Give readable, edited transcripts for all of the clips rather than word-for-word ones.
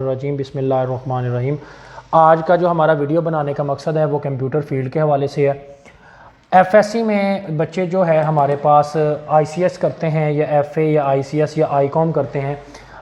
रजीम बिस्मिल्लाहिर्रहमानिर्रहीम। आज का जो हमारा वीडियो बनाने का मकसद है वो कंप्यूटर फील्ड के हवाले से है। एफएससी में बच्चे जो है हमारे पास आईसीएस करते हैं या एफए या आईसीएस या आईकॉम करते हैं,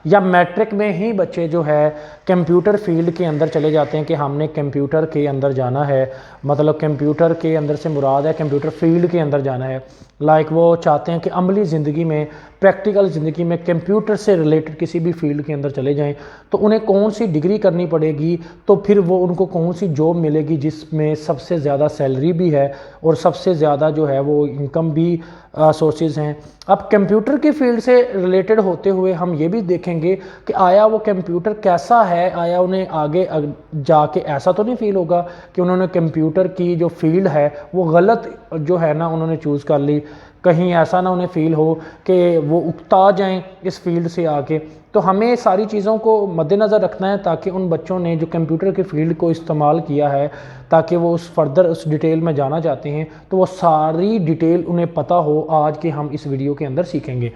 या मैट्रिक में ही बच्चे जो है कंप्यूटर फील्ड के अंदर चले जाते हैं कि हमने कंप्यूटर के अंदर जाना है। मतलब कंप्यूटर के अंदर से मुराद है कंप्यूटर फील्ड के अंदर जाना है। वो चाहते हैं कि अमली ज़िंदगी में, प्रैक्टिकल ज़िंदगी में कंप्यूटर से रिलेटेड किसी भी फील्ड के अंदर चले जाएं, तो उन्हें कौन सी डिग्री करनी पड़ेगी, तो फिर वो उनको कौन सी जॉब मिलेगी जिसमें सबसे ज़्यादा सैलरी भी है और सबसे ज़्यादा जो है वो इनकम भी सोर्सेज हैं। अब कंप्यूटर की फील्ड से रिलेटेड होते हुए हम ये भी देखेंगे कि आया वो कंप्यूटर कैसा है, आया उन्हें आगे जाके ऐसा तो नहीं फील होगा कि उन्होंने कंप्यूटर की जो फील्ड है वो गलत जो है ना उन्होंने चूज़ कर ली। कहीं ऐसा ना उन्हें फ़ील हो कि वो उकता जाएं इस फील्ड से आके। तो हमें सारी चीज़ों को मद्देनज़र रखना है ताकि उन बच्चों ने जो कंप्यूटर की फ़ील्ड को इस्तेमाल किया है, ताकि वो उस डिटेल में जाना चाहते हैं तो वो सारी डिटेल उन्हें पता हो। आज के हम इस वीडियो के अंदर सीखेंगे।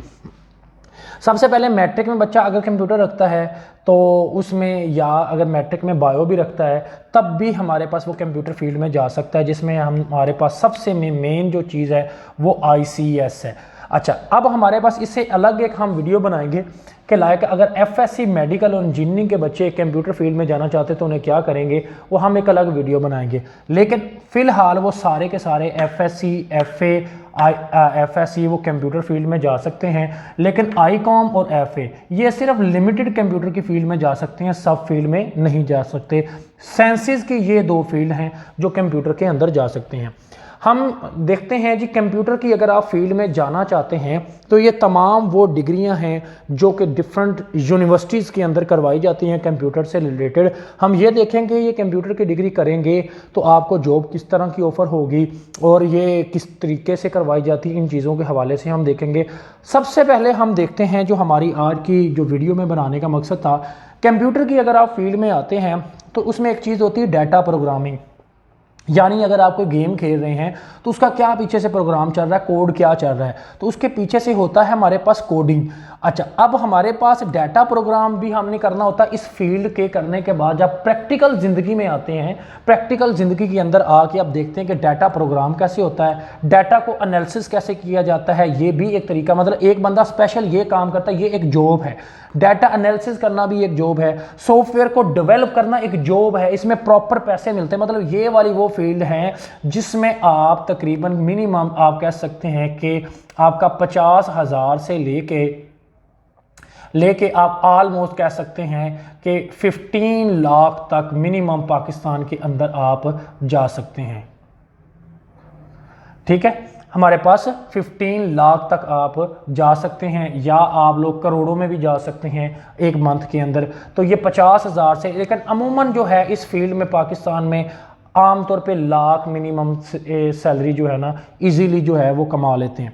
सबसे पहले मैट्रिक में बच्चा अगर कंप्यूटर रखता है तो उसमें, या अगर मैट्रिक में बायो भी रखता है तब भी हमारे पास वो कंप्यूटर फील्ड में जा सकता है, जिसमें हमारे पास सबसे मेन जो चीज़ है वो आईसीएस है। अच्छा, अब हमारे पास इससे अलग एक हम वीडियो बनाएंगे कि अगर एफएससी मेडिकल और इंजीनियरिंग के बच्चे कंप्यूटर फील्ड में जाना चाहते तो उन्हें क्या करेंगे, वो हम एक अलग वीडियो बनाएंगे। लेकिन फ़िलहाल वो सारे के सारे एफएससी, एफए, एफएससी वो कंप्यूटर फील्ड में जा सकते हैं, लेकिन आईकॉम और एफए ये सिर्फ लिमिटेड कंप्यूटर की फील्ड में जा सकते हैं, सब फील्ड में नहीं जा सकते। साइंसेस की ये दो फील्ड हैं जो कंप्यूटर के अंदर जा सकते हैं। हम देखते हैं जी, कंप्यूटर की अगर आप फील्ड में जाना चाहते हैं तो ये तमाम वो डिग्रियां हैं जो कि डिफरेंट यूनिवर्सिटीज़ के अंदर करवाई जाती हैं कंप्यूटर से रिलेटेड। हम ये देखेंगे ये कंप्यूटर की डिग्री करेंगे तो आपको जॉब किस तरह की ऑफ़र होगी और ये किस तरीके से करवाई जाती है, इन चीज़ों के हवाले से हम देखेंगे। सबसे पहले हम देखते हैं जो हमारी आज की जो वीडियो में बनाने का मकसद था, कंप्यूटर की अगर आप फील्ड में आते हैं तो उसमें एक चीज़ होती है डाटा प्रोग्रामिंग। यानी अगर आप कोई गेम खेल रहे हैं तो उसका क्या पीछे से प्रोग्राम चल रहा है, कोड क्या चल रहा है, तो उसके पीछे से होता है हमारे पास कोडिंग। अच्छा, अब हमारे पास डाटा प्रोग्राम भी हमने करना होता है इस फील्ड के करने के बाद। जब प्रैक्टिकल ज़िंदगी में आते हैं, प्रैक्टिकल ज़िंदगी के अंदर आके आप देखते हैं कि डाटा प्रोग्राम कैसे होता है, डाटा को एनालिसिस कैसे किया जाता है, ये भी एक तरीका, मतलब एक बंदा स्पेशल ये काम करता है, ये एक जॉब है। डाटा एनालिसिस करना भी एक जॉब है, सॉफ्टवेयर को डेवलप करना एक जॉब है, इसमें प्रॉपर पैसे मिलते हैं। मतलब ये वाली वो फील्ड है जिसमें आप तकरीबन मिनिमम आप कह सकते हैं कि आपका 50,000 से लेके आप ऑलमोस्ट कह सकते हैं कि 15 लाख तक मिनिमम पाकिस्तान के अंदर आप जा सकते हैं। ठीक है, हमारे पास 15 लाख तक आप जा सकते हैं, या आप लोग करोड़ों में भी जा सकते हैं एक मंथ के अंदर। तो ये 50,000 से, लेकिन अमूमन जो है इस फील्ड में पाकिस्तान में आमतौर पे लाख मिनिमम सैलरी जो है ना इजीली जो है वो कमा लेते हैं।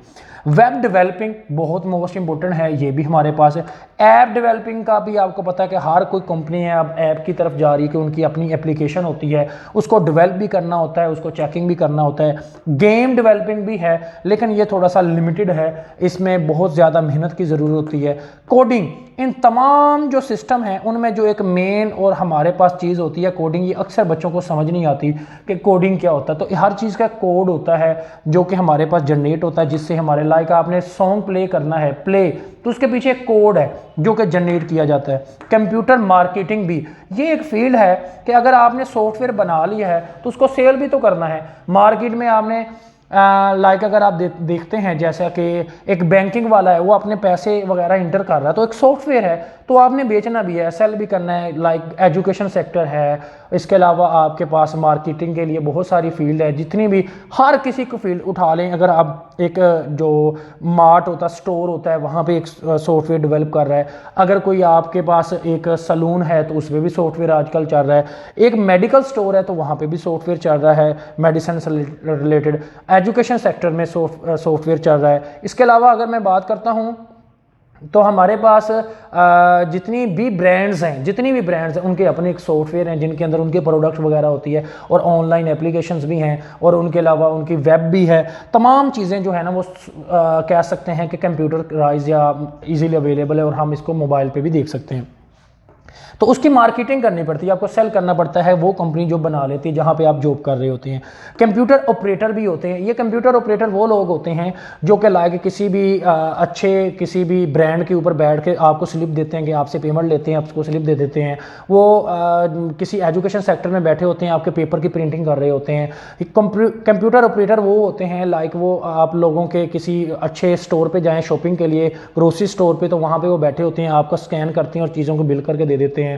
वेब डेवलपिंग बहुत मोस्ट इंपॉर्टेंट है, ये भी हमारे पास है। ऐप डेवलपिंग का भी आपको पता है कि हर कोई कंपनी है अब ऐप की तरफ जा रही है कि उनकी अपनी एप्लीकेशन होती है, उसको डेवलप भी करना होता है, उसको चेकिंग भी करना होता है। गेम डेवलपिंग भी है, लेकिन ये थोड़ा सा लिमिटेड है, इसमें बहुत ज़्यादा मेहनत की ज़रूरत होती है। कोडिंग, इन तमाम जो सिस्टम हैं उनमें जो एक मेन और हमारे पास चीज़ होती है कोडिंग, ये अक्सर बच्चों को समझ नहीं आती कि कोडिंग क्या होता है। तो हर चीज़ का कोड होता है जो कि हमारे पास जनरेट होता है, जिससे हमारे आपने सॉन्ग प्ले करना है, प्ले, तो उसके पीछे एक कोड है जो कि जनरेट किया जाता है। कंप्यूटर मार्केटिंग भी ये एक फील्ड है कि अगर आपने सॉफ्टवेयर बना लिया है तो उसको सेल भी तो करना है मार्केट में। आपने अगर आप देखते हैं जैसा कि एक बैंकिंग वाला है, वो अपने पैसे वगैरह इंटर कर रहा है, तो एक सॉफ्टवेयर है, तो आपने बेचना भी है, सेल भी करना है। एजुकेशन सेक्टर है, इसके अलावा आपके पास मार्केटिंग के लिए बहुत सारी फील्ड है, जितनी भी हर किसी को फील्ड उठा लें। अगर आप एक जो मार्ट होता है, स्टोर होता है, वहाँ पे एक सॉफ्टवेयर डेवलप कर रहा है। अगर कोई आपके पास एक सलून है तो उसमें भी सॉफ्टवेयर आजकल चल रहा है। एक मेडिकल स्टोर है तो वहाँ पे भी सॉफ्टवेयर चल रहा है मेडिसिन से रिलेटेड। एजुकेशन सेक्टर में सॉफ्टवेयर चल रहा है। इसके अलावा अगर मैं बात करता हूँ तो हमारे पास जितनी भी ब्रांड्स हैं उनके अपने एक सॉफ्टवेयर हैं जिनके अंदर उनके प्रोडक्ट वगैरह होती है, और ऑनलाइन एप्लीकेशंस भी हैं, और उनके अलावा उनकी वेब भी है। तमाम चीज़ें जो है ना वो कह सकते हैं कि कंप्यूटराइज या इजीली अवेलेबल है, और हम इसको मोबाइल पे भी देख सकते हैं। तो उसकी मार्केटिंग करनी पड़ती है, आपको सेल करना पड़ता है, वो कंपनी जो बना लेती है जहाँ पे आप जॉब कर रहे होते हैं। कंप्यूटर ऑपरेटर भी होते हैं। ये कंप्यूटर ऑपरेटर वो लोग होते हैं जो कि लाइक किसी भी अच्छे किसी भी ब्रांड के ऊपर बैठ के आपको स्लिप देते हैं कि आपसे पेमेंट लेते हैं, आपको स्लिप दे देते हैं। वो किसी एजुकेशन सेक्टर में बैठे होते हैं, आपके पेपर की प्रिंटिंग कर रहे होते हैं। कंप्यूटर ऑपरेटर वो होते हैं लाइक वो आप लोगों के किसी अच्छे स्टोर पे जाएं शॉपिंग के लिए, ग्रोसरी स्टोर पे, तो वहाँ पे वो बैठे होते हैं, आपका स्कैन करते हैं और चीज़ों को बिल करके दे देते हैं।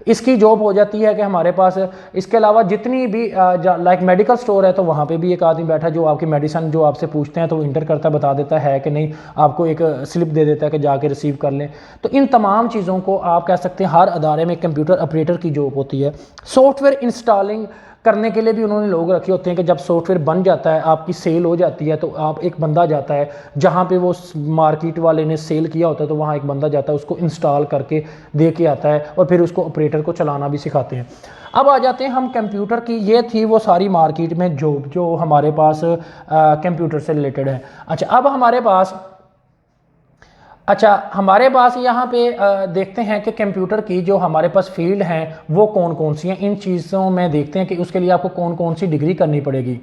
इसकी जॉब हो जाती है कि हमारे पास इसके अलावा जितनी भी लाइक मेडिकल स्टोर है तो वहाँ पे भी एक आदमी बैठा जो आपकी मेडिसिन जो आपसे पूछते हैं तो वो इंटर करता बता देता है कि नहीं, आपको एक स्लिप दे देता है कि जाके रिसीव कर लें। तो इन तमाम चीज़ों को आप कह सकते हैं हर अदारे में कंप्यूटर ऑपरेटर की जॉब होती है। सॉफ्टवेयर इंस्टॉलिंग करने के लिए भी उन्होंने लोग रखे होते हैं कि जब सॉफ्टवेयर बन जाता है, आपकी सेल हो जाती है, तो आप एक बंदा जाता है जहाँ पे वो मार्केट वाले ने सेल किया होता है, तो वहाँ एक बंदा जाता है, उसको इंस्टॉल करके दे के आता है और फिर उसको ऑपरेटर को चलाना भी सिखाते हैं। अब आ जाते हैं हम कंप्यूटर की, ये थी वो सारी मार्केट में जॉब जो हमारे पास कंप्यूटर से रिलेटेड है। अच्छा हमारे पास यहाँ पे देखते हैं कि कंप्यूटर की जो हमारे पास फील्ड हैं वो कौन कौन सी हैं। इन चीज़ों में देखते हैं कि उसके लिए आपको कौन कौन सी डिग्री करनी पड़ेगी।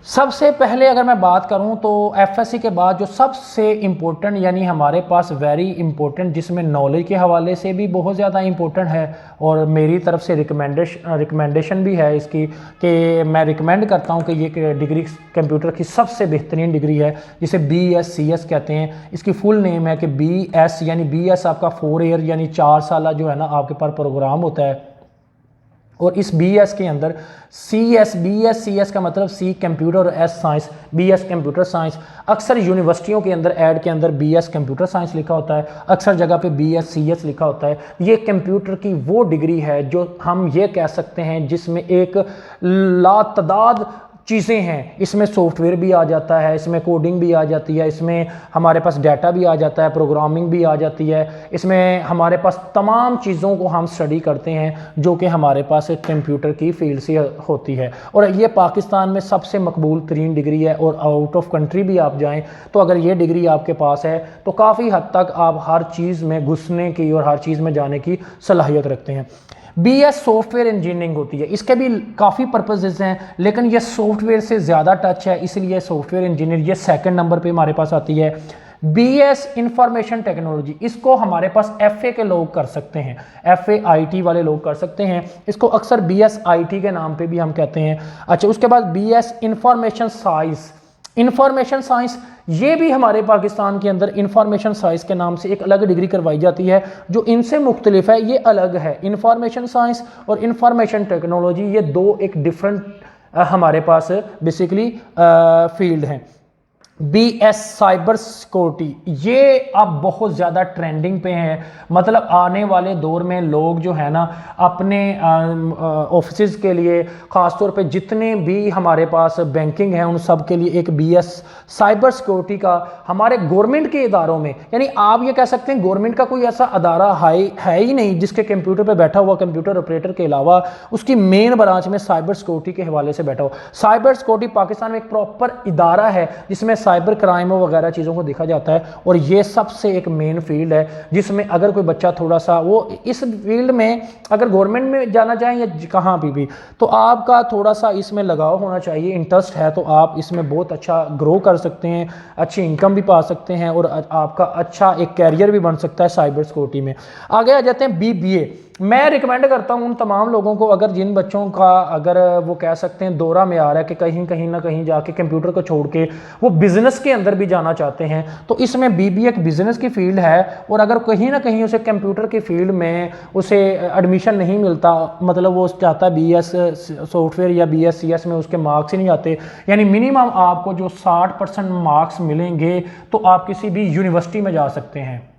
सबसे पहले अगर मैं बात करूं तो एफएससी के बाद जो सबसे इम्पोर्टेंट यानी हमारे पास वेरी इम्पोर्टेंट, जिसमें नॉलेज के हवाले से भी बहुत ज़्यादा इम्पोर्टेंट है और मेरी तरफ से रिकमेंडेशन भी है इसकी कि मैं रिकमेंड करता हूं कि ये डिग्री कंप्यूटर की सबसे बेहतरीन डिग्री है, जिसे BScs कहते हैं। इसकी फुल नेम है कि BS यानी BS आपका 4 ईयर यानी 4 साल जो है ना आपके पास प्रोग्राम होता है, और इस BS के अंदर BScs का मतलब C कंप्यूटर और S science, BS computer science. अक्सर यूनिवर्सिटियों के अंदर ऐड के अंदर BS कंप्यूटर साइंस लिखा होता है, अक्सर जगह पे BScs लिखा होता है। ये कंप्यूटर की वो डिग्री है जो हम ये कह सकते हैं जिसमें एक लातादाद चीज़ें हैं। इसमें सॉफ्टवेयर भी आ जाता है, इसमें कोडिंग भी आ जाती है, इसमें हमारे पास डाटा भी आ जाता है, प्रोग्रामिंग भी आ जाती है, इसमें हमारे पास तमाम चीज़ों को हम स्टडी करते हैं जो कि हमारे पास कंप्यूटर की फील्ड से होती है। और ये पाकिस्तान में सबसे मकबूल तरीन डिग्री है, और आउट ऑफ कंट्री भी आप जाएँ तो अगर ये डिग्री आपके पास है तो काफ़ी हद तक आप हर चीज़ में घुसने की और हर चीज़ में जाने की सलाहियत रखते हैं। BS सॉफ्टवेयर इंजीनियरिंग होती है, इसके भी काफ़ी पर्पसेस हैं लेकिन ये सॉफ्टवेयर से ज़्यादा टच है, इसलिए सॉफ्टवेयर इंजीनियर ये सेकंड नंबर पे हमारे पास आती है। BS इंफॉर्मेशन टेक्नोलॉजी, इसको हमारे पास FA के लोग कर सकते हैं, FA IT वाले लोग कर सकते हैं, इसको अक्सर BS IT के नाम पे भी हम कहते हैं। अच्छा, उसके बाद BS इंफॉर्मेशन साइंस, ये भी हमारे पाकिस्तान के अंदर इंफॉर्मेशन साइंस के नाम से एक अलग डिग्री करवाई जाती है जो इनसे मुख्तलिफ है, ये अलग है। इंफॉर्मेशन साइंस और इंफॉर्मेशन टेक्नोलॉजी ये दो एक डिफरेंट हमारे पास बेसिकली फील्ड हैं। BS साइबर सिक्योरिटी, ये अब बहुत ज़्यादा ट्रेंडिंग पे हैं। मतलब आने वाले दौर में लोग जो है ना अपने ऑफिस के लिए ख़ासतौर पे जितने भी हमारे पास बैंकिंग है उन सब के लिए एक BS साइबर सिक्योरिटी का हमारे गवर्नमेंट के इदारों में, यानी आप ये कह सकते हैं गवर्नमेंट का कोई ऐसा अदारा है ही नहीं जिसके कंप्यूटर पे बैठा हुआ कंप्यूटर ऑपरेटर के अलावा उसकी मेन ब्रांच में साइबर सिक्योरिटी के हवाले से बैठा हो। साइबर सिक्योरिटी पाकिस्तान में एक प्रॉपर इदारा है जिसमें साइबर क्राइम वगैरह चीज़ों को देखा जाता है, और ये सबसे एक मेन फील्ड है जिसमें अगर कोई बच्चा थोड़ा सा वो इस फील्ड में अगर गवर्नमेंट में जाना चाहें या कहाँ भी तो आपका थोड़ा सा इसमें लगाव होना चाहिए, इंटरेस्ट है तो आप इसमें बहुत अच्छा ग्रो कर सकते हैं, अच्छी इनकम भी पा सकते हैं और आपका अच्छा एक कैरियर भी बन सकता है साइबर सिक्योरिटी में। आगे आ जाते हैं BBA। मैं रिकमेंड करता हूं उन तमाम लोगों को अगर जिन बच्चों का अगर वो कह सकते हैं दौरा में आ रहा है कि कहीं ना कहीं जाके कंप्यूटर को छोड़ के वो बिजनेस के अंदर भी जाना चाहते हैं, तो इसमें BBA एक बिजनेस की फील्ड है। और अगर कहीं ना कहीं उसे कंप्यूटर की फील्ड में उसे एडमिशन नहीं मिलता, मतलब वो चाहता है BS सॉफ्टवेयर या BScs में उसके मार्क्स ही नहीं आते, यानी मिनिमम आपको जो 60% मार्क्स मिलेंगे तो आप किसी भी यूनिवर्सिटी में जा सकते हैं।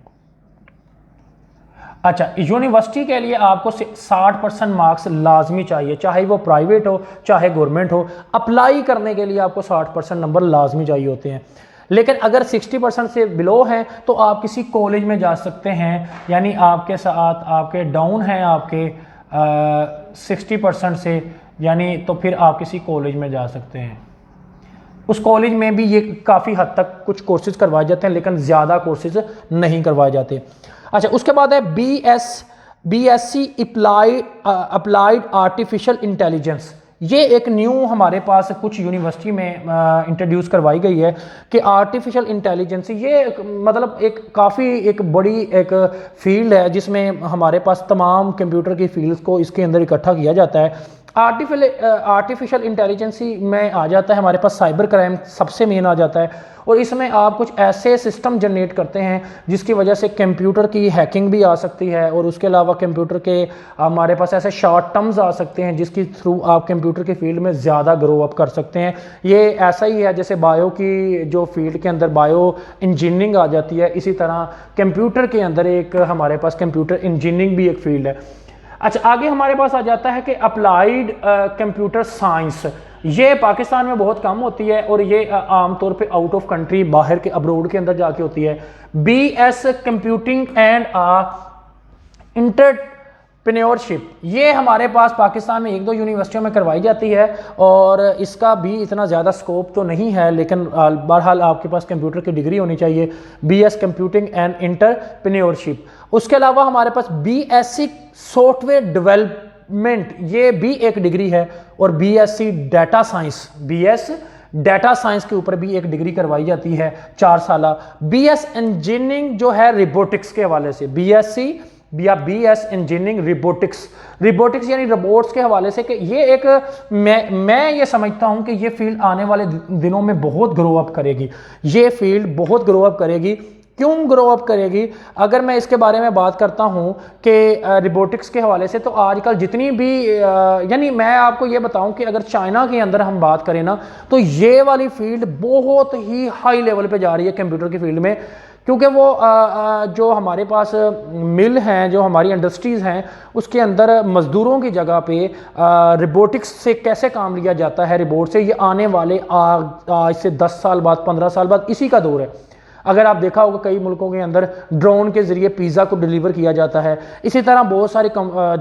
अच्छा, यूनिवर्सिटी के लिए आपको 60% मार्क्स लाजमी चाहिए, चाहे वो प्राइवेट हो चाहे गवर्नमेंट हो। अप्लाई करने के लिए आपको 60% नंबर लाजमी चाहिए होते हैं। लेकिन अगर 60% से बिलो हैं तो आप किसी कॉलेज में जा सकते हैं, यानी आपके साथ आपके डाउन हैं आपके 60% से, यानी तो फिर आप किसी कॉलेज में जा सकते हैं। उस कॉलेज में भी ये काफ़ी हद तक कुछ कोर्सेज करवाए जाते हैं लेकिन ज़्यादा कोर्सेज नहीं करवाए जाते। अच्छा, उसके बाद है BSc अप्लाइड आर्टिफिशियल इंटेलिजेंस। ये एक न्यू हमारे पास कुछ यूनिवर्सिटी में इंट्रोड्यूस करवाई गई है कि आर्टिफिशियल इंटेलिजेंस ये मतलब एक काफ़ी एक बड़ी एक फील्ड है जिसमें हमारे पास तमाम कंप्यूटर की फील्ड्स को इसके अंदर इकट्ठा किया जाता है। आर्टिफिशियल इंटेलिजेंसी में आ जाता है हमारे पास साइबर क्राइम सबसे मेन आ जाता है, और इसमें आप कुछ ऐसे सिस्टम जनरेट करते हैं जिसकी वजह से कंप्यूटर की हैकिंग भी आ सकती है, और उसके अलावा कंप्यूटर के हमारे पास ऐसे शॉर्ट टर्म्स आ सकते हैं जिसके थ्रू आप कंप्यूटर की फील्ड में ज़्यादा ग्रो अप कर सकते हैं। ये ऐसा ही है जैसे बायो की जो फील्ड के अंदर बायो इंजीनियरिंग आ जाती है, इसी तरह कंप्यूटर के अंदर एक हमारे पास कंप्यूटर इंजीनियरिंग भी एक फील्ड है। अच्छा, आगे हमारे पास आ जाता है कि अप्लाइड कंप्यूटर साइंस। ये पाकिस्तान में बहुत कम होती है और ये आमतौर पे आउट ऑफ कंट्री बाहर के अब्रोड के अंदर जाके होती है। BS कंप्यूटिंग एंड एंटरप्रेन्योरशिप, ये हमारे पास पाकिस्तान में एक दो यूनिवर्सिटियों में करवाई जाती है और इसका भी इतना ज़्यादा स्कोप तो नहीं है, लेकिन बहरहाल आपके पास कंप्यूटर की डिग्री होनी चाहिए। BS computing and entrepreneurship. उसके अलावा हमारे पास BSc सॉफ्टवेयर डेवलपमेंट, ये भी एक डिग्री है, और BSc data science, BS data science के ऊपर भी एक डिग्री करवाई जाती है 4 साल। BS इंजीनियरिंग जो है रिबोटिक्स के हवाले से, BSc या BS इंजीनियरिंग रिबोटिक्स यानी रोबोट्स के हवाले से, कि ये एक मैं ये समझता हूं कि ये फील्ड आने वाले दिनों में बहुत ग्रो अप करेगी। ये फील्ड बहुत ग्रो अप करेगी। क्यों ग्रो अप करेगी? अगर मैं इसके बारे में बात करता हूं कि रिबोटिक्स के हवाले से, तो आजकल जितनी भी यानी मैं आपको ये बताऊं कि अगर चाइना के अंदर हम बात करें ना, तो ये वाली फील्ड बहुत ही हाई लेवल पे जा रही है कंप्यूटर की फील्ड में, क्योंकि वो जो हमारे पास मिल हैं, जो हमारी इंडस्ट्रीज़ हैं, उसके अंदर मज़दूरों की जगह पे रिबोटिक्स से कैसे काम लिया जाता है, रिबोट से, ये आने वाले आज से 10 साल बाद 15 साल बाद इसी का दौर है। अगर आप देखा होगा कई मुल्कों के अंदर ड्रोन के ज़रिए पिज़्ज़ा को डिलीवर किया जाता है। इसी तरह बहुत सारी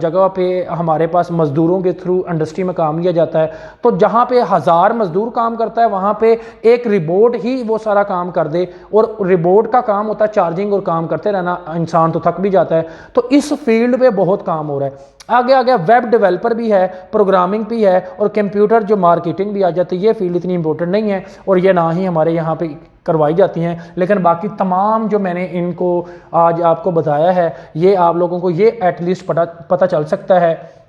जगह पे हमारे पास मज़दूरों के थ्रू इंडस्ट्री में काम लिया जाता है। तो जहाँ पे 1000 मज़दूर काम करता है, वहाँ पे एक रिबोट ही वो सारा काम कर दे, और रिबोट का काम होता है चार्जिंग और काम करते रहना, इंसान तो थक भी जाता है। तो इस फील्ड पे बहुत काम हो रहा है। आगे आगे वेब डेवलपर भी है, प्रोग्रामिंग भी है, और कंप्यूटर जो मार्केटिंग भी आ जाती है। ये फील्ड इतनी इंपॉर्टेंट नहीं है और ये ना ही हमारे यहाँ पे करवाई जाती हैं, लेकिन बाकी तमाम जो मैंने इनको आज आपको बताया है, ये आप लोगों को ये एटलीस्ट पता चल सकता है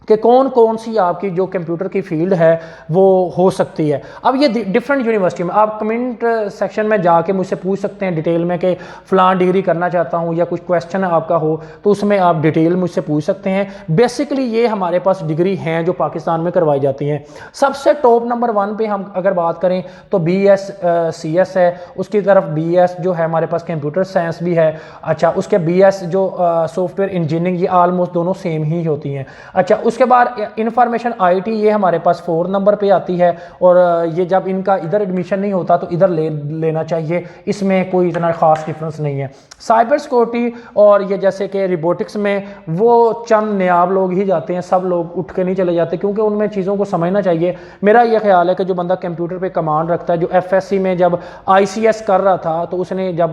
कि कौन कौन सी आपकी जो कंप्यूटर की फील्ड है वो हो सकती है। अब ये डिफरेंट यूनिवर्सिटी में आप कमेंट सेक्शन में जाके मुझसे पूछ सकते हैं डिटेल में कि फ़लाँ डिग्री करना चाहता हूँ, या कुछ क्वेश्चन आपका हो तो उसमें आप डिटेल मुझसे पूछ सकते हैं। बेसिकली ये हमारे पास डिग्री हैं जो पाकिस्तान में करवाई जाती हैं। सबसे टॉप नंबर 1 पे हम अगर बात करें तो BScs है, उसकी तरफ BS जो है हमारे पास कंप्यूटर साइंस भी है। अच्छा, उसके BS जो सॉफ्टवेयर इंजीनियरिंग, ये आलमोस्ट दोनों सेम ही होती हैं। अच्छा, उसके बाद इंफॉर्मेशन IT, ये हमारे पास 4 नंबर पे आती है, और ये जब इनका इधर एडमिशन नहीं होता तो इधर लेना चाहिए, इसमें कोई इतना खास डिफरेंस नहीं है। साइबर सिक्योरिटी और ये जैसे कि रिबोटिक्स में वो चंद नियाब लोग ही जाते हैं, सब लोग उठ के नहीं चले जाते, क्योंकि उनमें चीज़ों को समझना चाहिए। मेरा ये ख्याल है कि जो बंदा कंप्यूटर पे कमांड रखता है, जो FSC में जब ICS कर रहा था तो उसने जब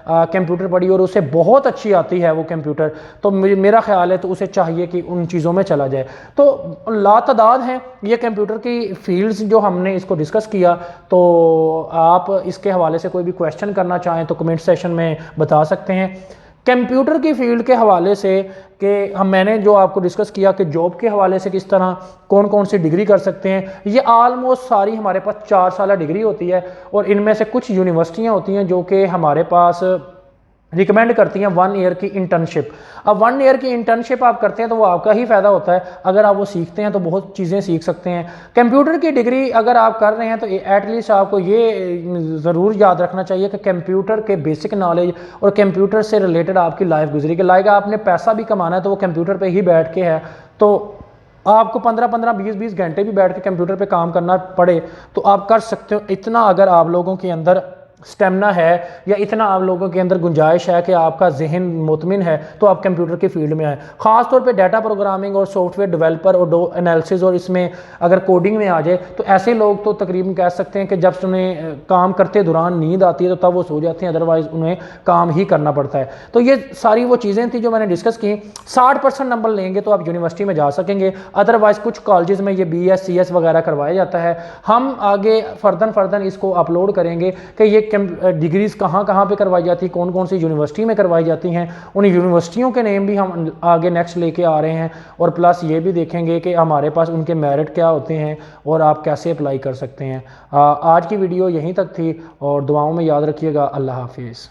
कंप्यूटर पढ़ी और उसे बहुत अच्छी आती है वो कंप्यूटर, तो मेरा ख्याल है तो उसे चाहिए कि उन चीज़ों में चला जाए। तो लातादाद हैं ये कंप्यूटर की फील्ड्स जो हमने इसको डिस्कस किया। तो आप इसके हवाले से कोई भी क्वेश्चन करना चाहें तो कमेंट सेशन में बता सकते हैं। कंप्यूटर की फील्ड के हवाले से कि मैंने जो आपको डिस्कस किया कि जॉब के हवाले से किस तरह कौन कौन सी डिग्री कर सकते हैं, ये आलमोस्ट सारी हमारे पास 4 साल डिग्री होती है, और इनमें से कुछ यूनिवर्सिटियां होती हैं जो कि हमारे पास रिकमेंड करती हैं 1 ईयर की इंटर्नशिप। अब 1 ईयर की इंटर्नशिप आप करते हैं तो वो आपका ही फ़ायदा होता है। अगर आप वो सीखते हैं तो बहुत चीज़ें सीख सकते हैं। कंप्यूटर की डिग्री अगर आप कर रहे हैं तो एटलीस्ट आपको ये ज़रूर याद रखना चाहिए कि कंप्यूटर के बेसिक नॉलेज और कंप्यूटर से रिलेटेड आपकी लाइफ गुजरी, कि लाइक आपने पैसा भी कमाना है तो वो कंप्यूटर पर ही बैठ के है, तो आपको 15-15, 20-20 घंटे भी बैठ के कंप्यूटर पे काम करना पड़े तो आप कर सकते हो। इतना अगर आप लोगों के अंदर स्टेमिना है या इतना आप लोगों के अंदर गुंजाइश है कि आपका जहन मुतमिन है, तो आप कंप्यूटर की फील्ड में आए। ख़ास तौर पे डाटा प्रोग्रामिंग और सॉफ्टवेयर डेवलपर और एनालिसिस और इसमें अगर कोडिंग में आ जाए तो ऐसे लोग तो तकरीबन कह सकते हैं कि जब उन्हें काम करते दौरान नींद आती है तो तब वो सो जाते हैं, अदरवाइज़ उन्हें काम ही करना पड़ता है। तो ये सारी वो चीज़ें थी जो मैंने डिस्कस की। 60% नंबर लेंगे तो आप यूनिवर्सिटी में जा सकेंगे, अदरवाइज़ कुछ कॉलेजेस में ये BS CS वगैरह करवाया जाता है। हम आगे फर्दर इसको अपलोड करेंगे कि ये डिग्रीज कहाँ कहाँ पे करवाई जाती है, कौन कौन सी यूनिवर्सिटी में करवाई जाती हैं, उन यूनिवर्सिटियों के नेम भी हम आगे नेक्स्ट लेके आ रहे हैं, और प्लस ये भी देखेंगे कि हमारे पास उनके मेरिट क्या होते हैं और आप कैसे अप्लाई कर सकते हैं। आज की वीडियो यहीं तक थी और दुआओं में याद रखिएगा। अल्लाह हाफिज़।